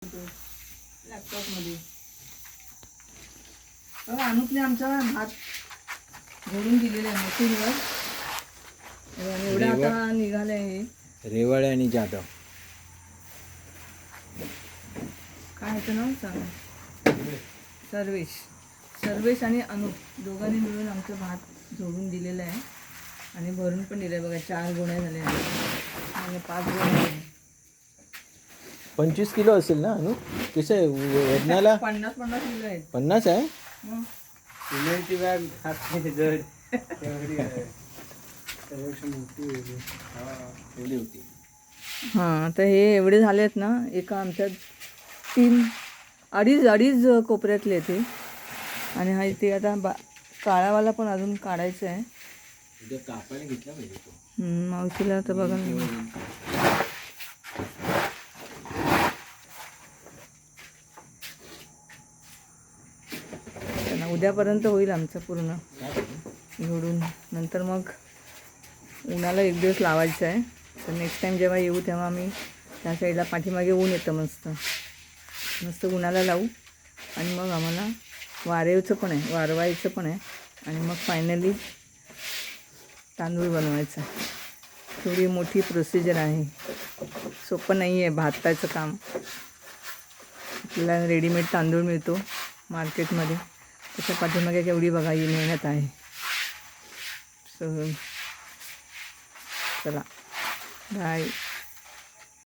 लॅपटॉपमध्ये बघा अनुपने आमचा भात घोडून दिलेला आहे मशीनवर. एवढं आता निघालं आहे. रेवाळे आणि जाधव काय ह्याचं नाव सांग. सर्वेश आणि अनुप दोघांनी मिळून आमचं भात जोडून दिलेलं आहे आणि भरून पण दिलं आहे. बघा 4 गोण्या झाल्या आणि 5 गोण्या 25 किलो असेल ना अनु. कसं आहे वजनाला? 50 किलो आहेत. 50 आहे. सिमेंटची बॅग खाते जड होती. हां तर हे एवढे झाले आहेत ना. एका आमच्यात 3-2.5 कोपऱ्यातले ते. आणि हा ते आता काळावाला पण अजून काढायचं आहे. कापायला घेतला पाहिजे तो. मावशीला आता बघा उद्यापर्यंत होईल आमचं पूर्ण घोडून. नंतर मग उन्हाला 1 दिवस लावायचं आहे. तर नेक्स्ट टाईम जेव्हा येऊ तेव्हा आम्ही त्या साईडला पाठीमागे ऊन येतं मस्त उन्हाला लावू. आणि मग आम्हाला वारवायचं पण आहे आणि मग फायनली तांदूळ बनवायचा. थोडी मोठी प्रोसिजर आहे. सोपं नाही आहे भाताचं काम. आपल्याला रेडीमेड तांदूळ मिळतो मार्केटमध्ये. त्याच्या पाठीमागे केवढी बघा ही मेहनत आहे. सो चला बाय.